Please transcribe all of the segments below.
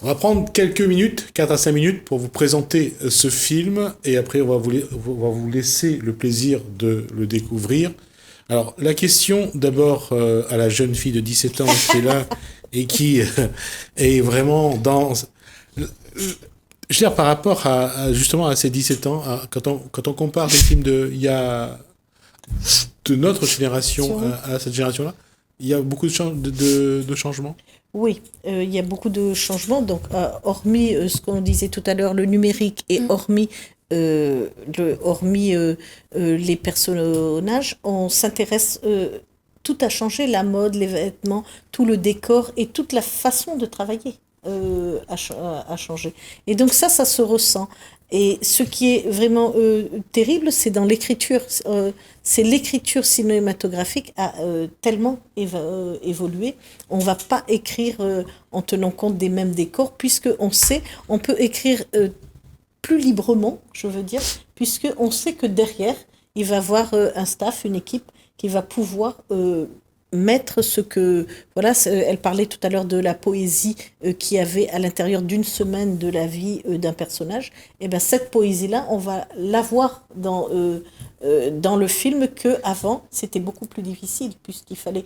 On va prendre quelques minutes, 4 à 5 minutes, pour vous présenter ce film, et après on va vous laisser le plaisir de le découvrir. Alors, la question d'abord à la jeune fille de 17 ans qui est là et qui est vraiment dans... Je veux dire, par rapport justement à ces 17 ans, quand on compare les films de notre génération à cette génération-là, il y a beaucoup de changements. Oui, il y a beaucoup de changements. Donc, hormis ce qu'on disait tout à l'heure, le numérique, et hormis les personnages, on s'intéresse. Tout a changé, la mode, les vêtements, tout le décor et toute la façon de travailler a changé. Et donc ça se ressent. Et ce qui est vraiment terrible, c'est dans l'écriture. C'est l'écriture cinématographique a tellement évolué. On ne va pas écrire en tenant compte des mêmes décors, puisque on peut écrire plus librement, je veux dire, puisque on sait que derrière, il va y avoir un staff, une équipe qui va pouvoir mettre ce que... Voilà, elle parlait tout à l'heure de la poésie qu'il y avait à l'intérieur d'une semaine de la vie d'un personnage. Et bien cette poésie-là, on va l'avoir dans le film qu'avant, c'était beaucoup plus difficile, puisqu'il fallait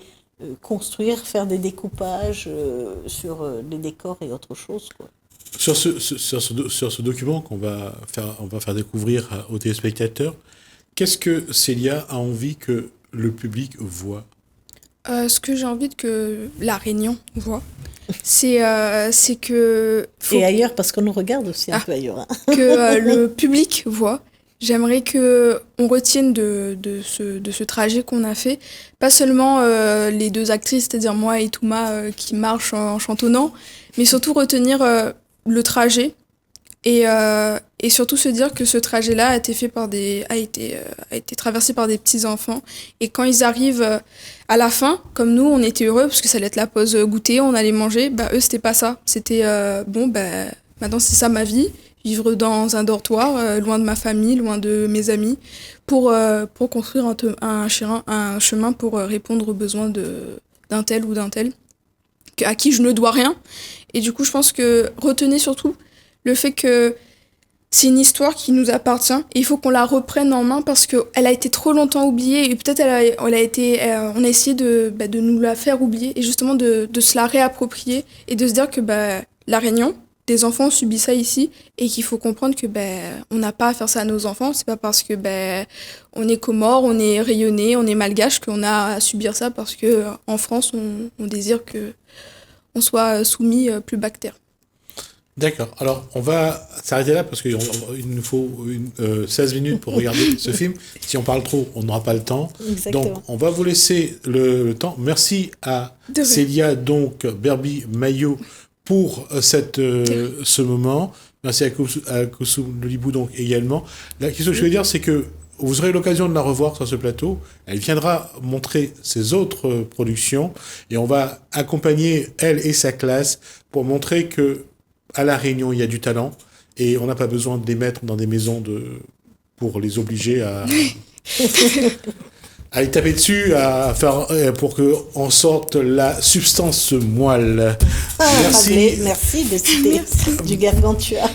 construire, faire des découpages sur les décors et autre chose, quoi. Sur ce document on va faire découvrir aux téléspectateurs, qu'est-ce que Célia a envie que le public voit? Ce que j'ai envie que la Réunion voit, c'est que... Et ailleurs, parce qu'on nous regarde aussi un peu ailleurs. Hein. Que le public voit. J'aimerais qu'on retienne de ce trajet qu'on a fait, pas seulement les deux actrices, c'est-à-dire moi et Touma, qui marchent en chantonnant, mais surtout retenir le trajet et surtout se dire que ce trajet-là a été fait a été traversé par des petits-enfants. Et quand ils arrivent à la fin, comme nous, on était heureux parce que ça allait être la pause goûter, on allait manger, bah eux, c'était pas ça. C'était maintenant c'est ça ma vie. Vivre dans un dortoir, loin de ma famille, loin de mes amis, pour construire un chemin pour répondre aux besoins d'un tel ou d'un tel, à qui je ne dois rien. Et du coup, je pense que retenez surtout le fait que c'est une histoire qui nous appartient et il faut qu'on la reprenne en main parce qu'elle a été trop longtemps oubliée et peut-être on a essayé de nous la faire oublier et justement de se la réapproprier et de se dire que la Réunion, des enfants ont subi ça ici et qu'il faut comprendre que on n'a pas à faire ça à nos enfants. C'est pas parce que on est Comore, on est rayonnais, on est malgache qu'on a à subir ça parce que en France on désire que on soit soumis plus bactère. D'accord. Alors, on va s'arrêter là parce qu'il nous faut 16 minutes pour regarder ce film. Si on parle trop, on n'aura pas le temps. Exactement. Donc, on va vous laisser le temps. Merci à Célia, donc, Berby-Maillot, pour ce moment. Merci à Koussoum Lolibou, donc, également. La question que je veux dire, c'est que vous aurez l'occasion de la revoir sur ce plateau. Elle viendra montrer ses autres productions et on va accompagner elle et sa classe pour montrer que à La Réunion, il y a du talent et on n'a pas besoin de les mettre dans des maisons pour les obliger à les taper dessus, à faire pour qu'on sorte la substance moelle. Merci de citer du Gargantua.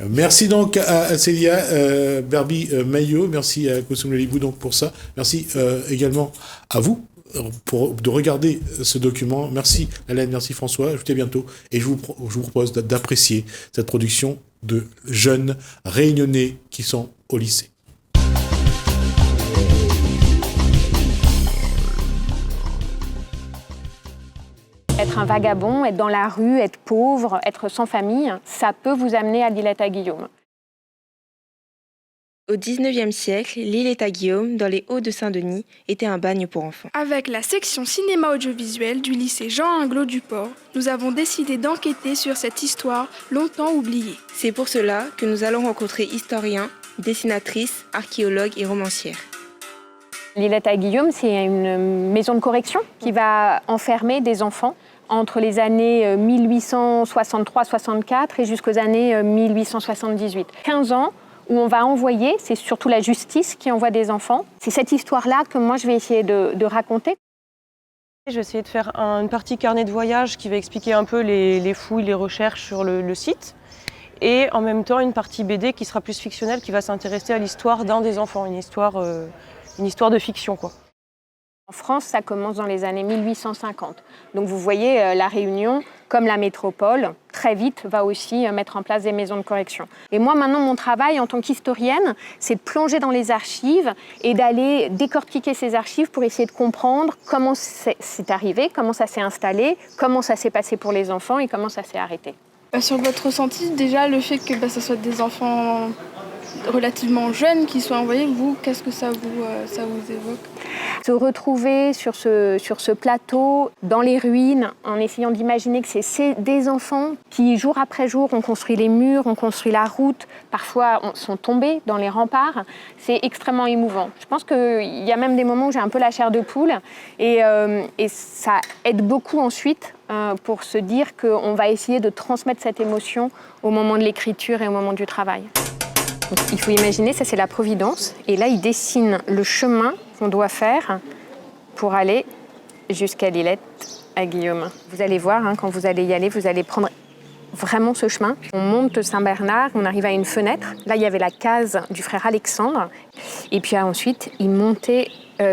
Merci donc à Célia Berby-Maillot, merci à Koussoum Lolibou donc pour ça. Merci également à vous de regarder ce document. Merci Hélène, merci François, je vous dis à bientôt et je vous propose d'apprécier cette production de jeunes réunionnais qui sont au lycée. Être un vagabond, être dans la rue, être pauvre, être sans famille, ça peut vous amener à l'île à Guillaume. Au XIXe siècle, l'île à Guillaume, dans les Hauts-de-Saint-Denis, était un bagne pour enfants. Avec la section cinéma audiovisuel du lycée Jean Inglot du Port, nous avons décidé d'enquêter sur cette histoire longtemps oubliée. C'est pour cela que nous allons rencontrer historiens, dessinatrices, archéologues et romancières. L'île à Guillaume, c'est une maison de correction qui va enfermer des enfants entre les années 1863-64 et jusqu'aux années 1878. 15 ans où on va envoyer, c'est surtout la justice qui envoie des enfants. C'est cette histoire-là que moi je vais essayer de raconter. J'ai essayé de faire une partie carnet de voyage qui va expliquer un peu les fouilles, les recherches sur le site. Et en même temps, une partie BD qui sera plus fictionnelle, qui va s'intéresser à l'histoire d'un des enfants, une histoire de fiction, quoi. En France, ça commence dans les années 1850. Donc vous voyez, La Réunion, comme la métropole, très vite va aussi mettre en place des maisons de correction. Et moi, maintenant, mon travail en tant qu'historienne, c'est de plonger dans les archives et d'aller décortiquer ces archives pour essayer de comprendre comment c'est arrivé, comment ça s'est installé, comment ça s'est passé pour les enfants et comment ça s'est arrêté. Sur votre ressenti, déjà, le fait que ce soit des enfants relativement jeunes qui soient envoyés, vous, qu'est-ce que ça vous évoque ? Se retrouver sur ce plateau, dans les ruines, en essayant d'imaginer que c'est des enfants qui, jour après jour, ont construit les murs, ont construit la route, parfois sont tombés dans les remparts, c'est extrêmement émouvant. Je pense qu'il y a même des moments où j'ai un peu la chair de poule et ça aide beaucoup ensuite pour se dire qu'on va essayer de transmettre cette émotion au moment de l'écriture et au moment du travail. Donc, il faut imaginer, ça c'est la Providence, et là il dessine le chemin qu'on doit faire pour aller jusqu'à l'Îlette à Guillaume. Vous allez voir, quand vous allez y aller, vous allez prendre vraiment ce chemin. On monte Saint-Bernard, on arrive à une fenêtre. Là, il y avait la case du frère Alexandre. Et puis ensuite, il montait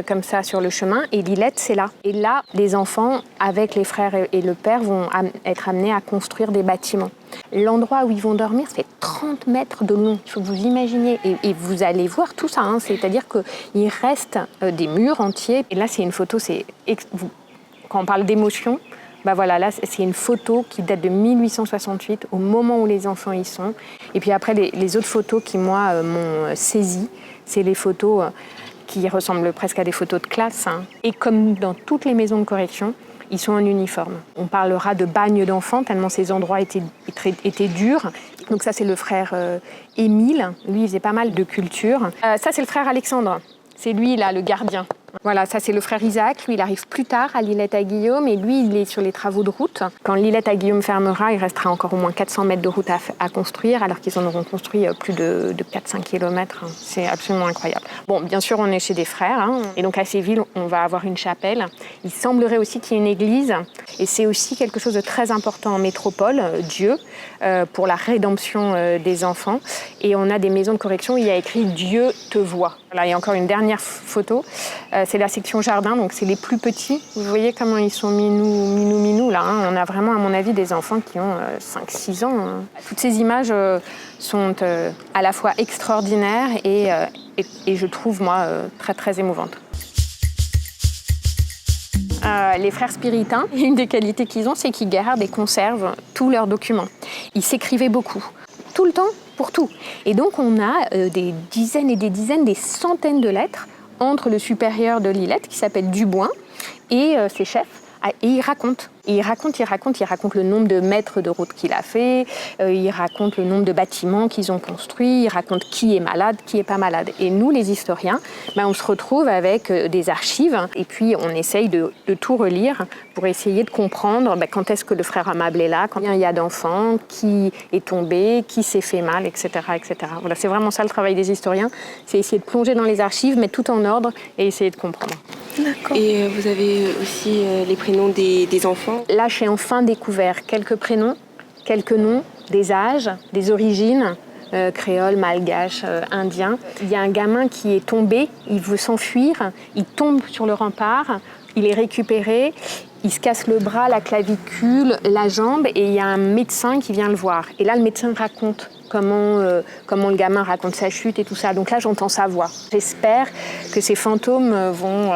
comme ça sur le chemin. Et l'Îlette, c'est là. Et là, les enfants, avec les frères et le père, vont être amenés à construire des bâtiments. L'endroit où ils vont dormir, c'est 30 mètres de long. Il faut que vous imaginiez. Et vous allez voir tout ça. C'est-à-dire qu'il reste des murs entiers. Et là, c'est une photo, quand on parle d'émotion, voilà, là, c'est une photo qui date de 1868, au moment où les enfants y sont. Et puis après, les autres photos qui, moi, m'ont saisie, c'est les photos qui ressemblent presque à des photos de classe. Et comme dans toutes les maisons de correction, ils sont en uniforme. On parlera de bagne d'enfants, tellement ces endroits étaient durs. Donc ça, c'est le frère Émile. Lui, il faisait pas mal de culture. Ça, c'est le frère Alexandre. C'est lui, là, le gardien. Voilà, ça c'est le frère Isaac. Lui, il arrive plus tard à l'Îlette à Guillaume et lui, il est sur les travaux de route. Quand l'Îlette à Guillaume fermera, il restera encore au moins 400 mètres de route à construire, alors qu'ils en auront construit plus de 4-5 kilomètres. C'est absolument incroyable. Bon, bien sûr, on est chez des frères. Et donc à Séville, on va avoir une chapelle. Il semblerait aussi qu'il y ait une église. Et c'est aussi quelque chose de très important en métropole, Dieu, pour la rédemption des enfants. Et on a des maisons de correction où il y a écrit « Dieu te voit ». Là, il y a encore une dernière photo. C'est la section jardin, donc c'est les plus petits. Vous voyez comment ils sont minou là. On a vraiment, à mon avis, des enfants qui ont 5-6 ans. Toutes ces images sont à la fois extraordinaires et je trouve, moi, très, très émouvantes. Les frères Spiritains, une des qualités qu'ils ont, c'est qu'ils gardent et conservent tous leurs documents. Ils s'écrivaient beaucoup, tout le temps, pour tout. Et donc, on a des dizaines et des dizaines, des centaines de lettres entre le supérieur de l'Îlette, qui s'appelle Dubois, et ses chefs. Et il raconte. Il raconte le nombre de mètres de route qu'il a fait, il raconte le nombre de bâtiments qu'ils ont construits, il raconte qui est malade, qui n'est pas malade. Et nous, les historiens, on se retrouve avec des archives et puis on essaye de tout relire pour essayer de comprendre quand est-ce que le frère Amable est là, combien il y a d'enfants, qui est tombé, qui s'est fait mal, etc. etc. Voilà, c'est vraiment ça le travail des historiens, c'est essayer de plonger dans les archives, mettre tout en ordre et essayer de comprendre. D'accord. Et vous avez aussi les prénoms des enfants ? Là, j'ai enfin découvert quelques prénoms, quelques noms, des âges, des origines, créole, malgache, indien. Il y a un gamin qui est tombé, il veut s'enfuir, il tombe sur le rempart, il est récupéré, il se casse le bras, la clavicule, la jambe et il y a un médecin qui vient le voir. Et là, le médecin raconte comment le gamin raconte sa chute et tout ça. Donc là, j'entends sa voix. J'espère que ces fantômes vont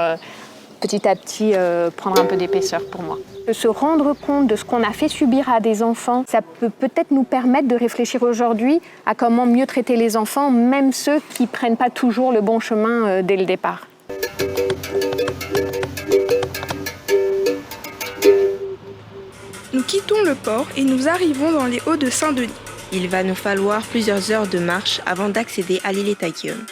petit à petit prendre un peu d'épaisseur pour moi. De se rendre compte de ce qu'on a fait subir à des enfants, ça peut peut-être nous permettre de réfléchir aujourd'hui à comment mieux traiter les enfants, même ceux qui ne prennent pas toujours le bon chemin dès le départ. Nous quittons le port et nous arrivons dans les Hauts de Saint-Denis. Il va nous falloir plusieurs heures de marche avant d'accéder à l'Îlette à Guillaume.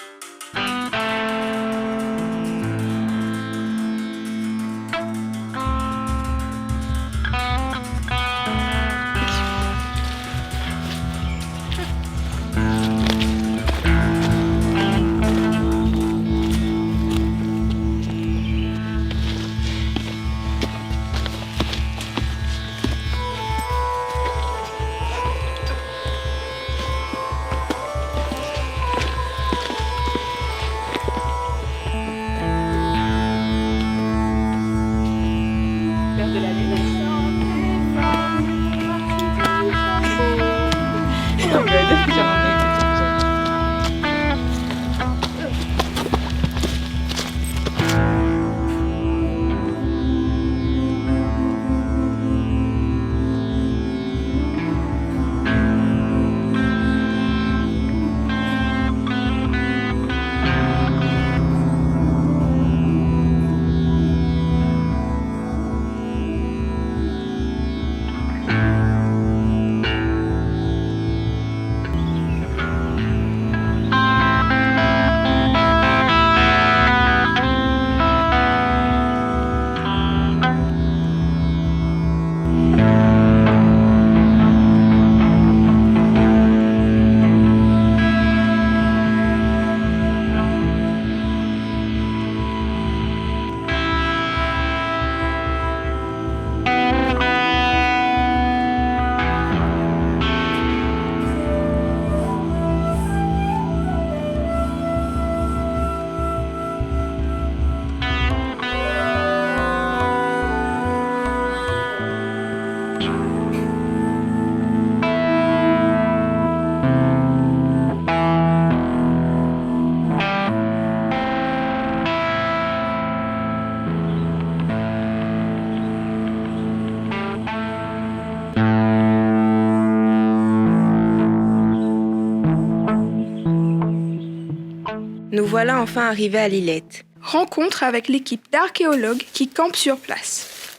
voilà enfin arrivés à l'Illette. Rencontre avec l'équipe d'archéologues qui campent sur place.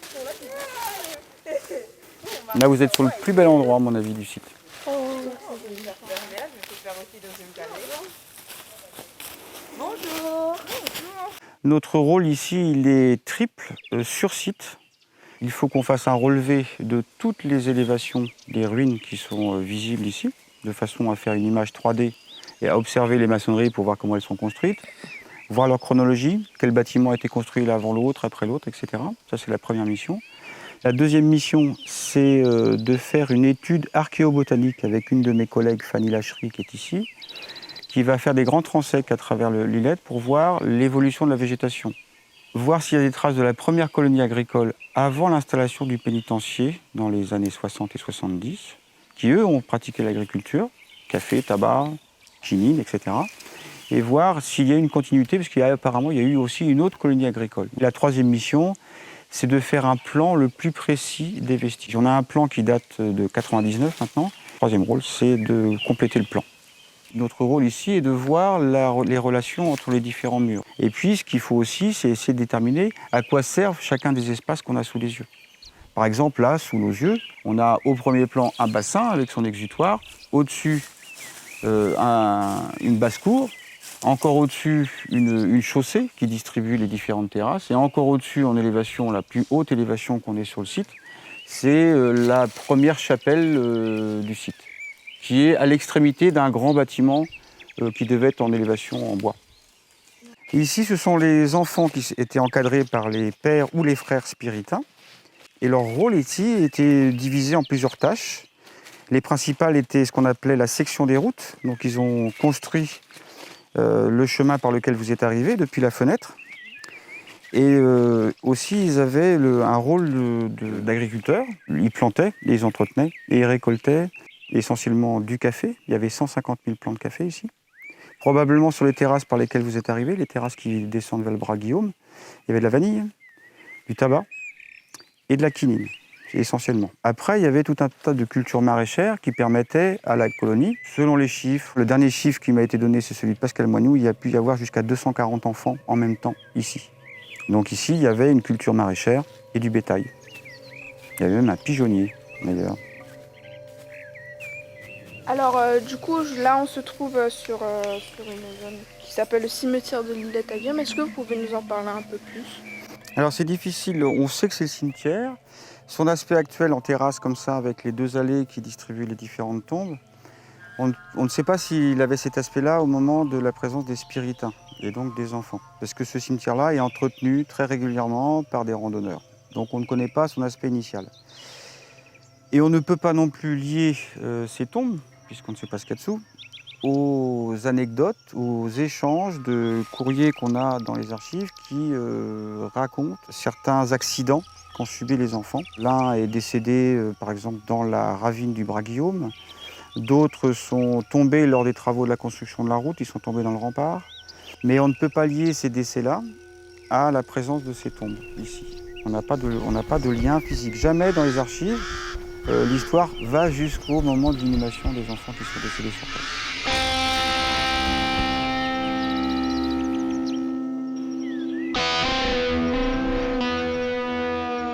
Là, vous êtes sur le plus bel endroit, à mon avis, du site. Bonjour. Notre rôle ici, il est triple sur site. Il faut qu'on fasse un relevé de toutes les élévations des ruines qui sont visibles ici, de façon à faire une image 3D et à observer les maçonneries pour voir comment elles sont construites, voir leur chronologie, quel bâtiment a été construit l'un avant l'autre, après l'autre, etc. Ça, c'est la première mission. La deuxième mission, c'est de faire une étude archéobotanique avec une de mes collègues, Fanny Lachery, qui est ici, qui va faire des grands transects à travers l'Illette pour voir l'évolution de la végétation. Voir s'il y a des traces de la première colonie agricole avant l'installation du pénitencier dans les années 60 et 70, qui eux ont pratiqué l'agriculture, café, tabac, quinine, etc. Et voir s'il y a une continuité, parce qu'apparemment il y a eu aussi une autre colonie agricole. La troisième mission, c'est de faire un plan le plus précis des vestiges. On a un plan qui date de 99 maintenant. Le troisième rôle, c'est de compléter le plan. Notre rôle ici est de voir les relations entre les différents murs. Et puis, ce qu'il faut aussi, c'est essayer de déterminer à quoi servent chacun des espaces qu'on a sous les yeux. Par exemple, là, sous nos yeux, on a au premier plan un bassin avec son exutoire, au-dessus une basse-cour, encore au-dessus une chaussée qui distribue les différentes terrasses, et encore au-dessus, en élévation, la plus haute élévation qu'on ait sur le site, c'est la première chapelle du site, qui est à l'extrémité d'un grand bâtiment qui devait être en élévation en bois. Et ici, ce sont les enfants qui étaient encadrés par les pères ou les frères spiritains. Et leur rôle ici était divisé en plusieurs tâches. Les principales étaient ce qu'on appelait la section des routes. Donc ils ont construit le chemin par lequel vous êtes arrivé depuis la fenêtre. Et aussi, ils avaient un rôle d'agriculteurs. Ils plantaient, ils entretenaient et ils récoltaient essentiellement du café. Il y avait 150 000 plants de café ici. Probablement sur les terrasses par lesquelles vous êtes arrivés, les terrasses qui descendent vers le bras Guillaume, il y avait de la vanille, du tabac et de la quinine, essentiellement. Après, il y avait tout un tas de cultures maraîchères qui permettaient à la colonie, selon les chiffres, le dernier chiffre qui m'a été donné, c'est celui de Pascal Moignou, il y a pu y avoir jusqu'à 240 enfants en même temps ici. Donc ici, il y avait une culture maraîchère et du bétail. Il y avait même un pigeonnier, d'ailleurs. Alors du coup, là on se trouve sur une zone qui s'appelle le cimetière de l'Illette à Guillaume. Est-ce que vous pouvez nous en parler un peu plus? Alors c'est difficile, on sait que c'est le cimetière. Son aspect actuel en terrasse comme ça, avec les deux allées qui distribuent les différentes tombes, on ne sait pas s'il avait cet aspect-là au moment de la présence des spiritains, et donc des enfants. Parce que ce cimetière-là est entretenu très régulièrement par des randonneurs. Donc on ne connaît pas son aspect initial. Et on ne peut pas non plus lier ces tombes, puisqu'on ne sait pas ce qu'il y a dessous, aux anecdotes, aux échanges de courriers qu'on a dans les archives qui racontent certains accidents qu'ont subis les enfants. L'un est décédé, par exemple, dans la ravine du bras Guillaume. D'autres sont tombés lors des travaux de la construction de la route, ils sont tombés dans le rempart. Mais on ne peut pas lier ces décès-là à la présence de ces tombes ici. On n'a pas de lien physique. Jamais dans les archives, l'histoire va jusqu'au moment de l'inhumation des enfants qui sont décédés sur place.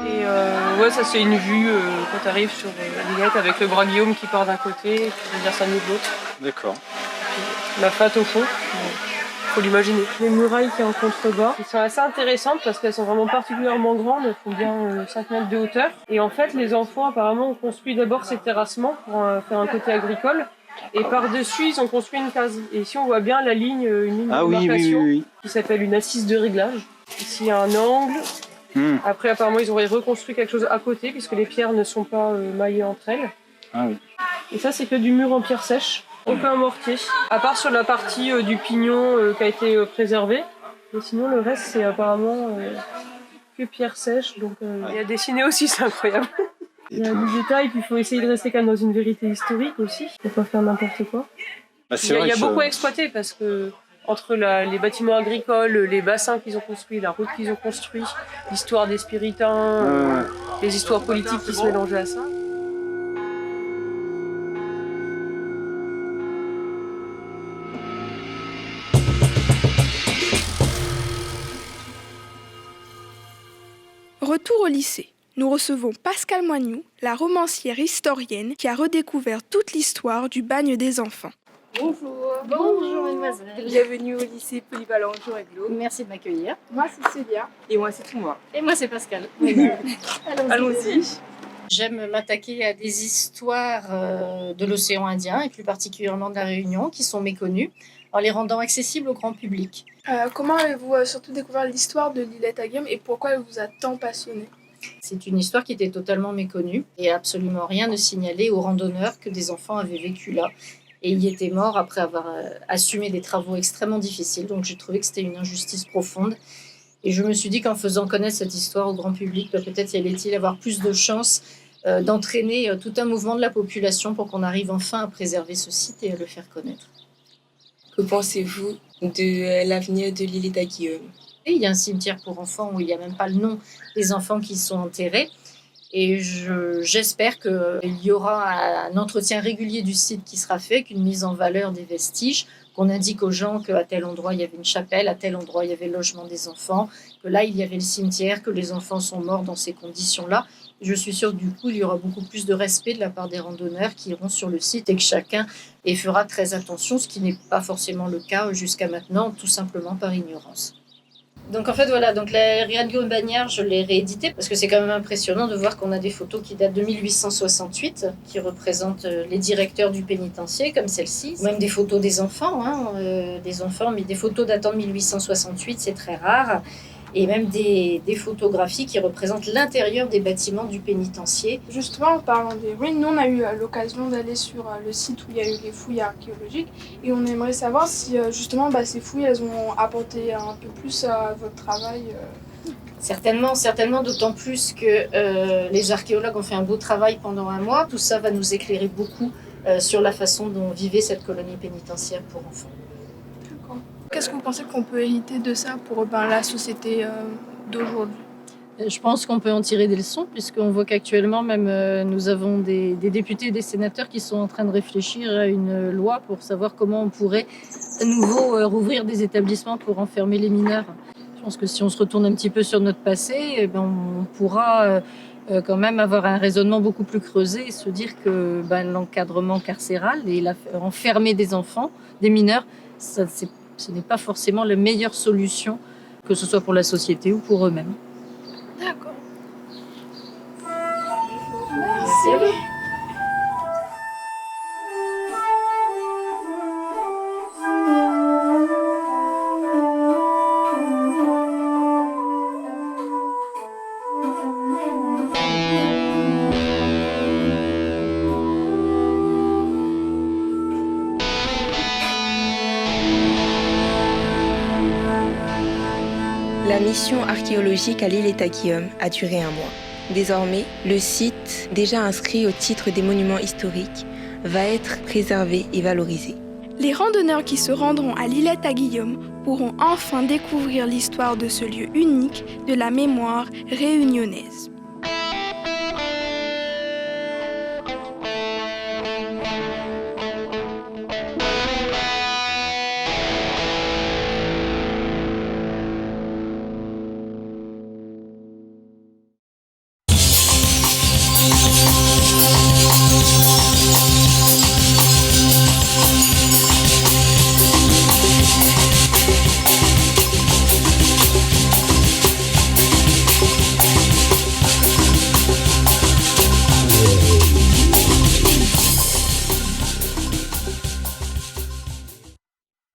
Et ouais, ça c'est une vue quand tu arrives sur l'Illette avec le bras Guillaume qui part d'un côté et qui vient s'amener de l'autre. D'accord. La fête au fond. Faut l'imaginer. Les murailles qui sont en contrebas, elles sont assez intéressantes parce qu'elles sont vraiment particulièrement grandes, elles font bien 5 mètres de hauteur. Et en fait, les enfants apparemment ont construit d'abord ces terrassements pour faire un côté agricole. Et par-dessus, ils ont construit une case. Et ici, on voit bien la ligne, une ligne de démarcation qui s'appelle une assise de réglage. Ici, il y a un angle. Après, apparemment, ils auraient reconstruit quelque chose à côté puisque les pierres ne sont pas maillées entre elles. Ah oui. Et ça, c'est que du mur en pierre sèche. Aucun mortier, à part sur la partie du pignon qui a été préservée. Et sinon, le reste, c'est apparemment que pierre sèche. Donc, et à dessiner aussi, c'est incroyable. Il y a des détails, puis il faut essayer de rester quand même dans une vérité historique aussi. Il ne faut pas faire n'importe quoi. Bah, il y a beaucoup à exploiter parce que entre les bâtiments agricoles, les bassins qu'ils ont construits, la route qu'ils ont construite, l'histoire des spiritains, les histoires politiques qui se mélangeaient à ça. Retour au lycée. Nous recevons Pascale Moignoux, la romancière historienne qui a redécouvert toute l'histoire du bagne des enfants. Bonjour. Bonjour mademoiselle. Bienvenue au lycée polyvalent Jaurès-Glaude. Merci de m'accueillir. Moi c'est Célia. Et moi c'est Touma. Et moi c'est Pascal. Allons-y. J'aime m'attaquer à des histoires de l'océan Indien et plus particulièrement de la Réunion qui sont méconnues en les rendant accessibles au grand public. Comment avez-vous surtout découvert l'histoire de l'îlette à Guillaume et pourquoi elle vous a tant passionné? C'est une histoire qui était totalement méconnue et absolument rien ne signalait aux randonneurs que des enfants avaient vécu là et y étaient morts après avoir assumé des travaux extrêmement difficiles. Donc j'ai trouvé que c'était une injustice profonde. Et je me suis dit qu'en faisant connaître cette histoire au grand public, peut-être y allait-il avoir plus de chances d'entraîner tout un mouvement de la population pour qu'on arrive enfin à préserver ce site et à le faire connaître. Que pensez-vous de l'avenir de l'île à Guillaume? Et il y a un cimetière pour enfants où il n'y a même pas le nom des enfants qui sont enterrés. Et j'espère qu'il y aura un entretien régulier du site qui sera fait, qu'une mise en valeur des vestiges, qu'on indique aux gens qu'à tel endroit il y avait une chapelle, à tel endroit il y avait le logement des enfants, que là il y avait le cimetière, que les enfants sont morts dans ces conditions-là. Je suis sûre que du coup il y aura beaucoup plus de respect de la part des randonneurs qui iront sur le site et que chacun y fera très attention, ce qui n'est pas forcément le cas jusqu'à maintenant, tout simplement par ignorance. Donc en fait voilà, donc la radio Bagnères, je l'ai rééditée parce que c'est quand même impressionnant de voir qu'on a des photos qui datent de 1868, qui représentent les directeurs du pénitencier comme celle-ci, ou même des photos des enfants, mais des photos datant de 1868, c'est très rare, et même des photographies qui représentent l'intérieur des bâtiments du pénitencier. Justement, en parlant des ruines, nous on a eu l'occasion d'aller sur le site où il y a eu les fouilles archéologiques et on aimerait savoir si justement ces fouilles elles ont apporté un peu plus à votre travail. Certainement, d'autant plus que les archéologues ont fait un beau travail pendant un mois. Tout ça va nous éclairer beaucoup sur la façon dont vivait cette colonie pénitentiaire pour enfants. Qu'est-ce que vous pensez qu'on peut hériter de ça pour la société d'aujourd'hui? Je pense qu'on peut en tirer des leçons, puisqu'on voit qu'actuellement, même nous avons des députés et des sénateurs qui sont en train de réfléchir à une loi pour savoir comment on pourrait à nouveau rouvrir des établissements pour enfermer les mineurs. Je pense que si on se retourne un petit peu sur notre passé, on pourra quand même avoir un raisonnement beaucoup plus creusé et se dire que l'encadrement carcéral et enfermer des enfants, des mineurs, ce n'est pas forcément la meilleure solution, que ce soit pour la société ou pour eux-mêmes. D'accord. Merci à vous. La mission archéologique à l'île à Guillaume a duré un mois. Désormais, le site, déjà inscrit au titre des monuments historiques, va être préservé et valorisé. Les randonneurs qui se rendront à l'îlette à Guillaume pourront enfin découvrir l'histoire de ce lieu unique de la mémoire réunionnaise.